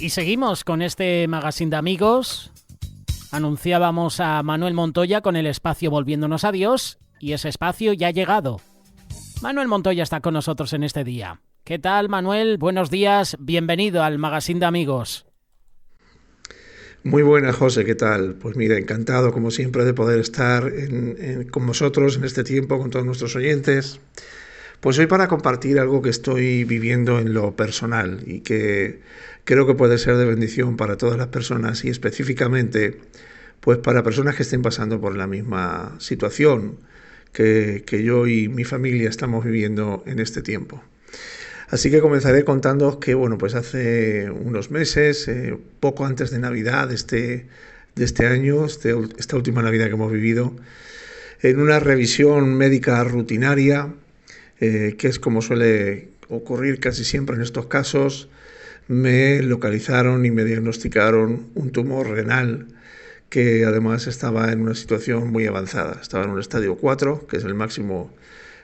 Y seguimos con este magazine de amigos. Anunciábamos a Manuel Montoya con el espacio Volviéndonos a Dios y ese espacio ya ha llegado. Manuel Montoya está con nosotros en este día. ¿Qué tal, Manuel? Buenos días, bienvenido al magazine de amigos. Muy buena, José, ¿qué tal? Pues mira, encantado como siempre de poder estar con vosotros en este tiempo, con todos nuestros oyentes. Pues hoy para compartir algo que estoy viviendo en lo personal y que creo que puede ser de bendición para todas las personas y específicamente pues para personas que estén pasando por la misma situación que yo y mi familia estamos viviendo en este tiempo. Así que comenzaré contándoos que, bueno, pues hace unos meses, poco antes de Navidad de este año, esta última Navidad que hemos vivido, en una revisión médica rutinaria, que es como suele ocurrir casi siempre en estos casos, me localizaron y me diagnosticaron un tumor renal que además estaba en una situación muy avanzada. Estaba en un estadio 4, que es el máximo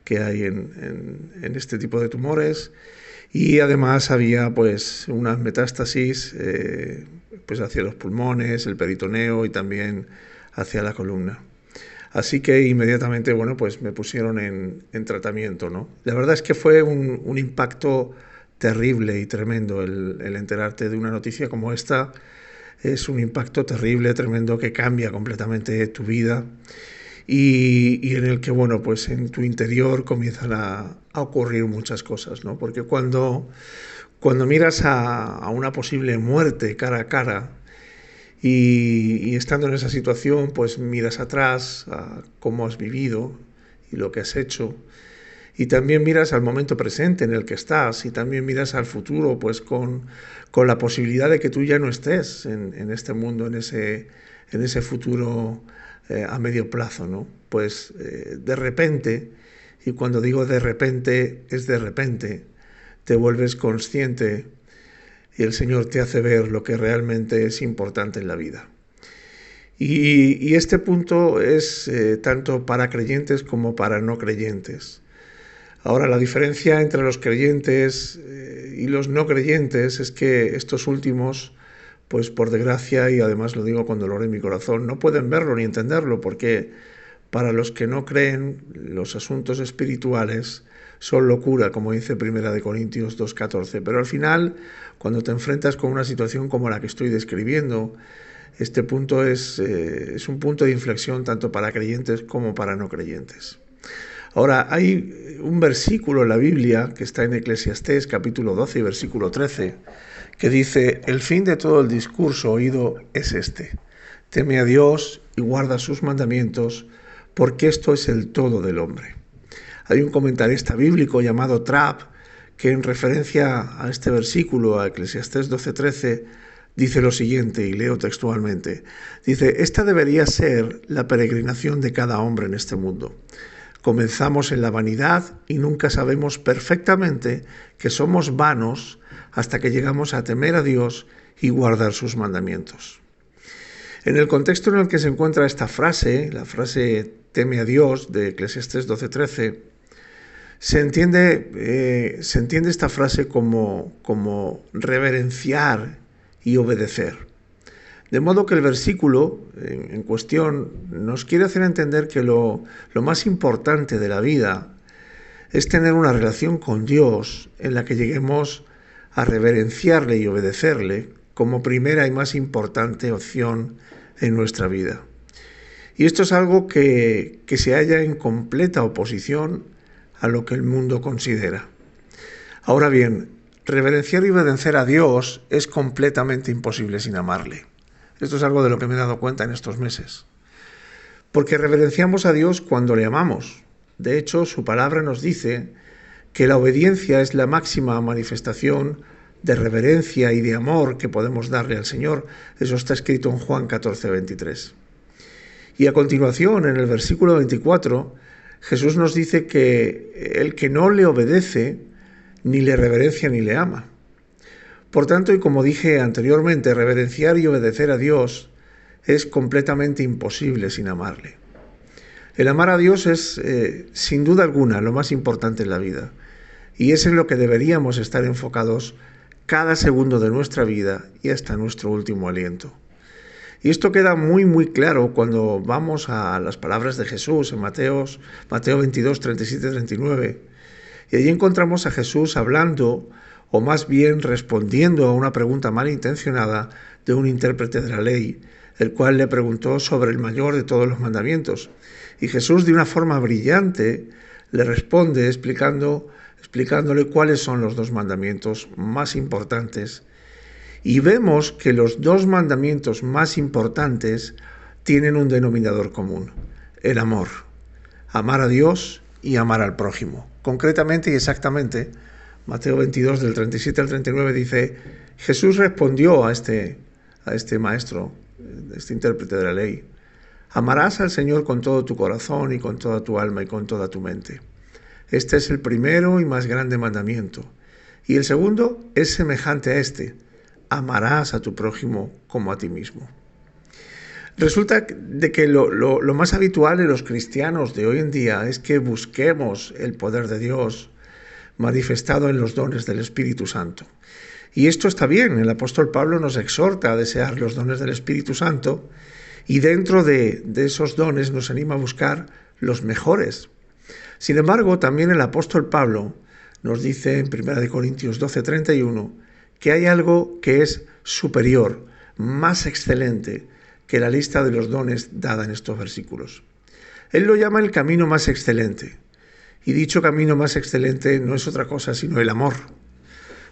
que hay en este tipo de tumores, y además había pues unas metástasis pues hacia los pulmones, el peritoneo y también hacia la columna. Así que inmediatamente, bueno, pues me pusieron en tratamiento, ¿no? La verdad es que fue un impacto terrible y tremendo el enterarte de una noticia como esta. Es un impacto terrible, tremendo, que cambia completamente tu vida y en el que, bueno, pues en tu interior comienzan a ocurrir muchas cosas, ¿no? Porque cuando miras a una posible muerte cara a cara, y estando en esa situación, pues miras atrás a cómo has vivido y lo que has hecho. Y también miras al momento presente en el que estás y también miras al futuro, pues con la posibilidad de que tú ya no estés en este mundo, en ese futuro a medio plazo, ¿no? Pues de repente, y cuando digo de repente, es de repente, te vuelves consciente y el Señor te hace ver lo que realmente es importante en la vida. Y este punto es tanto para creyentes como para no creyentes. Ahora, la diferencia entre los creyentes y los no creyentes es que estos últimos, pues por desgracia, y además lo digo con dolor en mi corazón, no pueden verlo ni entenderlo, porque para los que no creen, los asuntos espirituales son locura, como dice 1 Corintios 2:14. Pero al final, cuando te enfrentas con una situación como la que estoy describiendo, este punto es un punto de inflexión tanto para creyentes como para no creyentes. Ahora, hay un versículo en la Biblia que está en Eclesiastés capítulo 12 y versículo 13, que dice: el fin de todo el discurso oído es este: teme a Dios y guarda sus mandamientos, porque esto es el todo del hombre. Hay un comentarista bíblico llamado Trapp que en referencia a este versículo, a Eclesiastés 12:13, dice lo siguiente, y leo textualmente. Dice: esta debería ser la peregrinación de cada hombre en este mundo. Comenzamos en la vanidad y nunca sabemos perfectamente que somos vanos hasta que llegamos a temer a Dios y guardar sus mandamientos. En el contexto en el que se encuentra esta frase, la frase teme a Dios de Eclesiastés 12:13, se entiende esta frase como reverenciar y obedecer. De modo que el versículo en cuestión nos quiere hacer entender que lo más importante de la vida es tener una relación con Dios en la que lleguemos a reverenciarle y obedecerle como primera y más importante opción en nuestra vida. Y esto es algo que se halla en completa oposición a lo que el mundo considera. Ahora bien, reverenciar y obedecer a Dios es completamente imposible sin amarle. Esto es algo de lo que me he dado cuenta en estos meses. Porque reverenciamos a Dios cuando le amamos. De hecho, su palabra nos dice que la obediencia es la máxima manifestación de reverencia y de amor que podemos darle al Señor. Eso está escrito en Juan 14:23. Y a continuación, en el versículo 24, Jesús nos dice que el que no le obedece, ni le reverencia ni le ama. Por tanto, y como dije anteriormente, reverenciar y obedecer a Dios es completamente imposible sin amarle. El amar a Dios es, sin duda alguna, lo más importante en la vida. Y es en lo que deberíamos estar enfocados cada segundo de nuestra vida y hasta nuestro último aliento. Y esto queda muy claro cuando vamos a las palabras de Jesús en Mateo 22, 37, 39. Y allí encontramos a Jesús hablando, o más bien respondiendo a una pregunta malintencionada de un intérprete de la ley, el cual le preguntó sobre el mayor de todos los mandamientos. Y Jesús, de una forma brillante, le responde explicándole cuáles son los dos mandamientos más importantes. Y vemos que los dos mandamientos más importantes tienen un denominador común: el amor. Amar a Dios y amar al prójimo. Concretamente y exactamente, Mateo 22, del 37 al 39 dice: Jesús respondió a este maestro, este intérprete de la ley: amarás al Señor con todo tu corazón y con toda tu alma y con toda tu mente. Este es el primero y más grande mandamiento. Y el segundo es semejante a este: amarás a tu prójimo como a ti mismo. Resulta de que lo más habitual en los cristianos de hoy en día es que busquemos el poder de Dios manifestado en los dones del Espíritu Santo. Y esto está bien, el apóstol Pablo nos exhorta a desear los dones del Espíritu Santo, y dentro de esos dones nos anima a buscar los mejores. Sin embargo, también el apóstol Pablo nos dice en 1 Corintios 12:31 que hay algo que es superior, más excelente que la lista de los dones dada en estos versículos. Él lo llama el camino más excelente. Y dicho camino más excelente no es otra cosa sino el amor.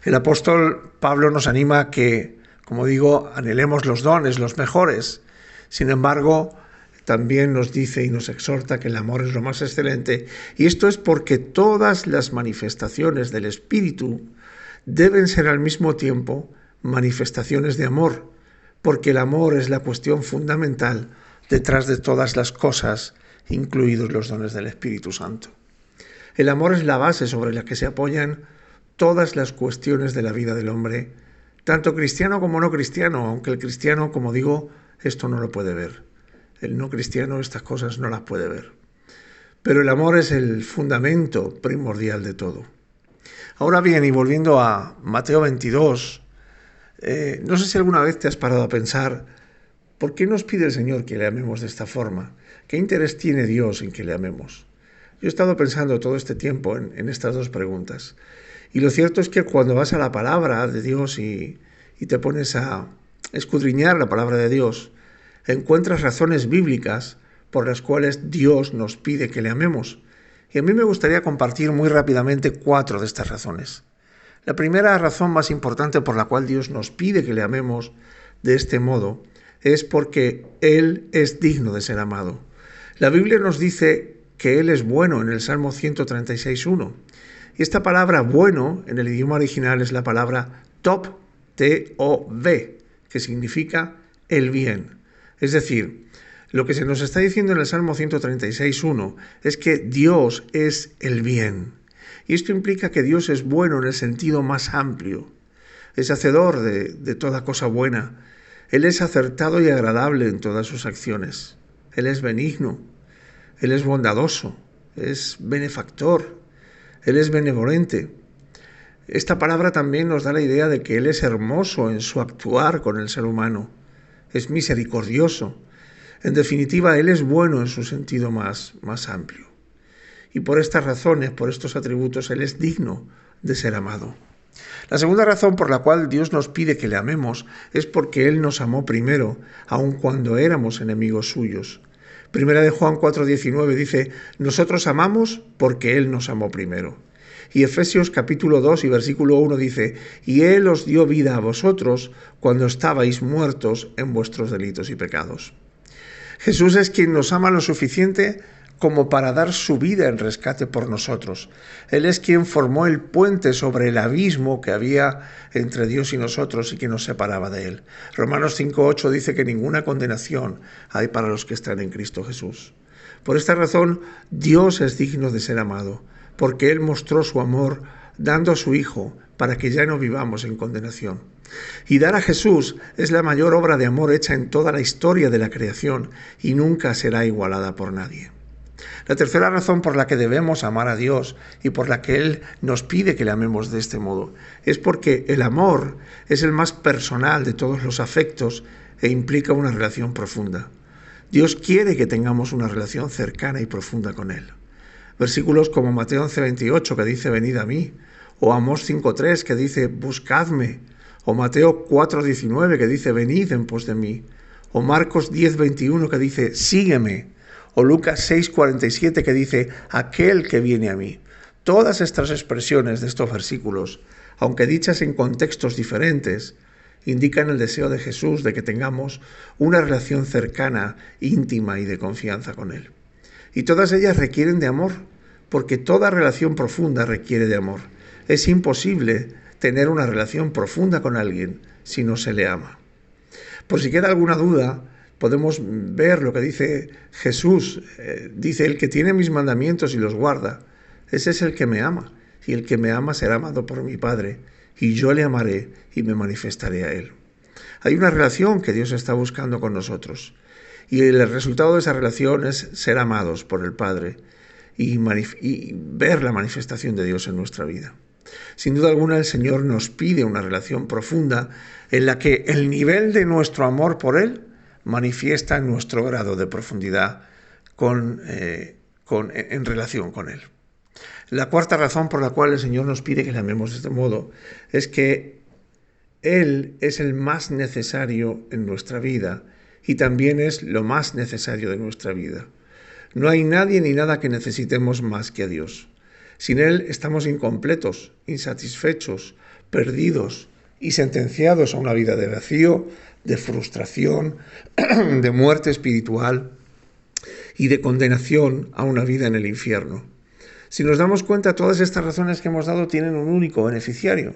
El apóstol Pablo nos anima a que, como digo, anhelemos los dones, los mejores. Sin embargo, también nos dice y nos exhorta que el amor es lo más excelente. Y esto es porque todas las manifestaciones del Espíritu deben ser al mismo tiempo manifestaciones de amor, porque el amor es la cuestión fundamental detrás de todas las cosas, incluidos los dones del Espíritu Santo. El amor es la base sobre la que se apoyan todas las cuestiones de la vida del hombre, tanto cristiano como no cristiano, aunque el cristiano, como digo, esto no lo puede ver. El no cristiano estas cosas no las puede ver. Pero el amor es el fundamento primordial de todo. Ahora bien, y volviendo a Mateo 22, no sé si alguna vez te has parado a pensar, ¿por qué nos pide el Señor que le amemos de esta forma? ¿Qué interés tiene Dios en que le amemos? Yo he estado pensando todo este tiempo en estas dos preguntas. Y lo cierto es que cuando vas a la palabra de Dios y te pones a escudriñar la palabra de Dios, encuentras razones bíblicas por las cuales Dios nos pide que le amemos. Y a mí me gustaría compartir muy rápidamente 4 de estas razones. La primera razón más importante por la cual Dios nos pide que le amemos de este modo es porque Él es digno de ser amado. La Biblia nos dice que Él es bueno en el Salmo 136:1. Y esta palabra bueno en el idioma original es la palabra tov, T-O-V, que significa el bien. Es decir, lo que se nos está diciendo en el Salmo 136:1 es que Dios es el bien. Y esto implica que Dios es bueno en el sentido más amplio. Es hacedor de toda cosa buena. Él es acertado y agradable en todas sus acciones. Él es benigno. Él es bondadoso. Es benefactor. Él es benevolente. Esta palabra también nos da la idea de que Él es hermoso en su actuar con el ser humano. Es misericordioso. En definitiva, Él es bueno en su sentido más amplio. Y por estas razones, por estos atributos, Él es digno de ser amado. La segunda razón por la cual Dios nos pide que le amemos es porque Él nos amó primero, aun cuando éramos enemigos suyos. Primera de Juan 4:19 dice: nosotros amamos porque Él nos amó primero. Y Efesios capítulo 2 y versículo 1 dice: y Él os dio vida a vosotros cuando estabais muertos en vuestros delitos y pecados. Jesús es quien nos ama lo suficiente como para dar su vida en rescate por nosotros. Él es quien formó el puente sobre el abismo que había entre Dios y nosotros y que nos separaba de Él. Romanos 5:8 dice que ninguna condenación hay para los que están en Cristo Jesús. Por esta razón, Dios es digno de ser amado, porque Él mostró su amor dando a su Hijo para que ya no vivamos en condenación. Y dar a Jesús es la mayor obra de amor hecha en toda la historia de la creación y nunca será igualada por nadie. La tercera razón por la que debemos amar a Dios y por la que Él nos pide que le amemos de este modo es porque el amor es el más personal de todos los afectos e implica una relación profunda. Dios quiere que tengamos una relación cercana y profunda con Él. Versículos como Mateo 11:28 que dice venid a mí, o Amós 5:3 que dice buscadme, o Mateo 4:19 que dice venid en pos de mí, o Marcos 10:21 que dice sígueme, o Lucas 6:47 que dice aquel que viene a mí. Todas estas expresiones de estos versículos, aunque dichas en contextos diferentes, indican el deseo de Jesús de que tengamos una relación cercana, íntima y de confianza con Él. Y todas ellas requieren de amor, porque toda relación profunda requiere de amor. Es imposible tener una relación profunda con alguien si no se le ama. Por si queda alguna duda, podemos ver lo que dice Jesús. Dice, el que tiene mis mandamientos y los guarda, ese es el que me ama. Y el que me ama será amado por mi Padre, y yo le amaré y me manifestaré a él. Hay una relación que Dios está buscando con nosotros. Y el resultado de esa relación es ser amados por el Padre y ver la manifestación de Dios en nuestra vida. Sin duda alguna el Señor nos pide una relación profunda en la que el nivel de nuestro amor por Él manifiesta nuestro grado de profundidad en relación con Él. La cuarta razón por la cual el Señor nos pide que le amemos de este modo es que Él es el más necesario en nuestra vida y también es lo más necesario de nuestra vida. No hay nadie ni nada que necesitemos más que a Dios. Sin Él estamos incompletos, insatisfechos, perdidos y sentenciados a una vida de vacío, de frustración, de muerte espiritual y de condenación a una vida en el infierno. Si nos damos cuenta, todas estas razones que hemos dado tienen un único beneficiario.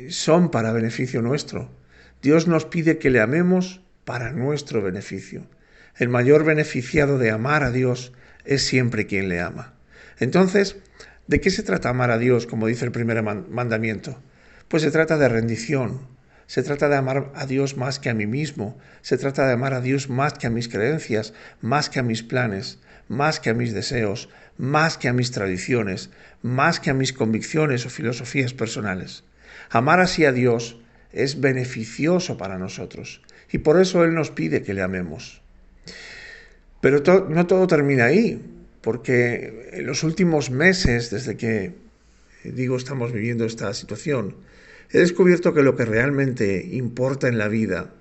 Son para beneficio nuestro. Dios nos pide que le amemos para nuestro beneficio. El mayor beneficiado de amar a Dios es siempre quien le ama. Entonces, ¿de qué se trata amar a Dios, como dice el primer mandamiento? Pues se trata de rendición, se trata de amar a Dios más que a mí mismo, se trata de amar a Dios más que a mis creencias, más que a mis planes, más que a mis deseos, más que a mis tradiciones, más que a mis convicciones o filosofías personales. Amar así a Dios es beneficioso para nosotros y por eso Él nos pide que le amemos. Pero no todo termina ahí, porque en los últimos meses, desde que estamos viviendo esta situación, he descubierto que lo que realmente importa en la vida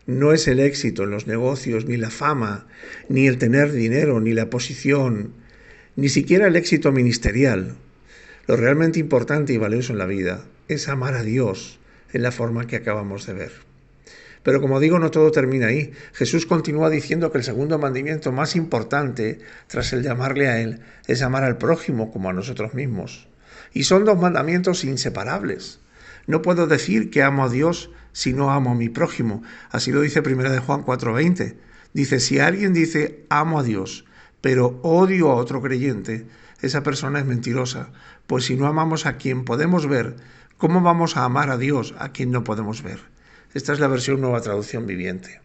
no es el éxito en los negocios, ni la fama, ni el tener dinero, ni la posición, ni siquiera el éxito ministerial. Lo realmente importante y valioso en la vida es amar a Dios en la forma que acabamos de ver. Pero como digo, no todo termina ahí. Jesús continúa diciendo que el segundo mandamiento más importante, tras el de amarle a Él, es amar al prójimo como a nosotros mismos. Y son dos mandamientos inseparables. No puedo decir que amo a Dios si no amo a mi prójimo. Así lo dice 1 Juan 4:20. Dice, si alguien dice amo a Dios, pero odio a otro creyente, esa persona es mentirosa. Pues si no amamos a quien podemos ver, ¿cómo vamos a amar a Dios a quien no podemos ver? Esta es la versión Nueva Traducción Viviente.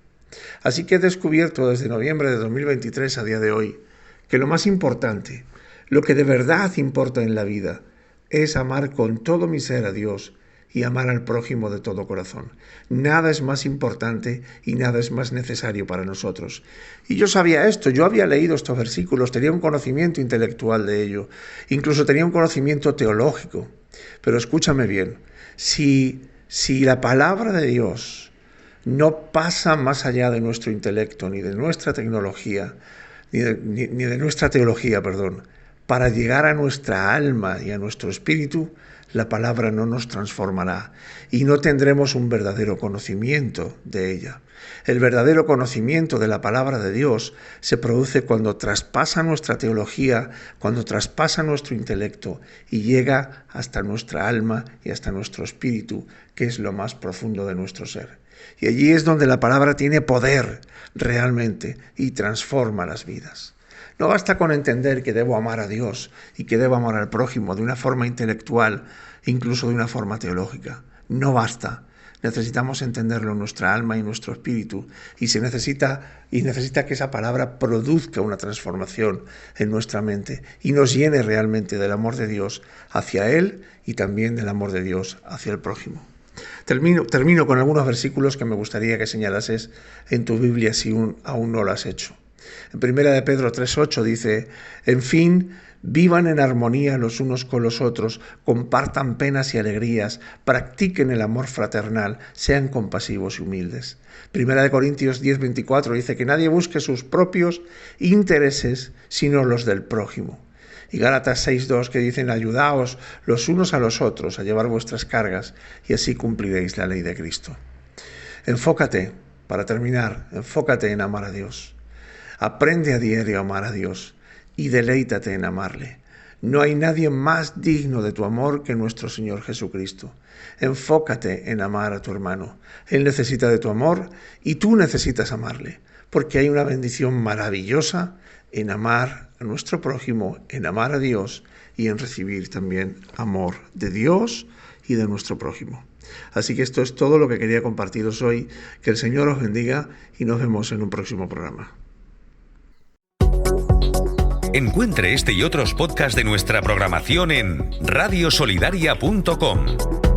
Así que he descubierto desde noviembre de 2023 a día de hoy que lo más importante, lo que de verdad importa en la vida, es amar con todo mi ser a Dios y amar al prójimo de todo corazón. Nada es más importante y nada es más necesario para nosotros. Y yo sabía esto, yo había leído estos versículos, tenía un conocimiento intelectual de ello, incluso tenía un conocimiento teológico. Pero escúchame bien, si la palabra de Dios no pasa más allá de nuestro intelecto, ni de nuestra tecnología, ni de nuestra teología, para llegar a nuestra alma y a nuestro espíritu, la palabra no nos transformará y no tendremos un verdadero conocimiento de ella. El verdadero conocimiento de la palabra de Dios se produce cuando traspasa nuestra teología, cuando traspasa nuestro intelecto y llega hasta nuestra alma y hasta nuestro espíritu, que es lo más profundo de nuestro ser. Y allí es donde la palabra tiene poder realmente y transforma las vidas. No basta con entender que debo amar a Dios y que debo amar al prójimo de una forma intelectual, incluso de una forma teológica. No basta. necesitamos entenderlo en nuestra alma y en nuestro espíritu, y necesita que esa palabra produzca una transformación en nuestra mente y nos llene realmente del amor de Dios hacia Él y también del amor de Dios hacia el prójimo. Termino con algunos versículos que me gustaría que señalases en tu Biblia si aún no lo has hecho. En 1 de Pedro 3:8 dice: en fin, vivan en armonía los unos con los otros, compartan penas y alegrías, practiquen el amor fraternal, sean compasivos y humildes. 1 de Corintios 10:24 dice que nadie busque sus propios intereses, sino los del prójimo. Y Gálatas 6:2 que dicen: ayudaos los unos a los otros a llevar vuestras cargas y así cumpliréis la ley de Cristo. Para terminar, enfócate en amar a Dios. Aprende a diario a amar a Dios y deleítate en amarle. No hay nadie más digno de tu amor que nuestro Señor Jesucristo. Enfócate en amar a tu hermano. Él necesita de tu amor y tú necesitas amarle, porque hay una bendición maravillosa en amar a nuestro prójimo, en amar a Dios y en recibir también amor de Dios y de nuestro prójimo. Así que esto es todo lo que quería compartiros hoy. Que el Señor os bendiga y nos vemos en un próximo programa. Encuentre este y otros podcasts de nuestra programación en radiosolidaria.com.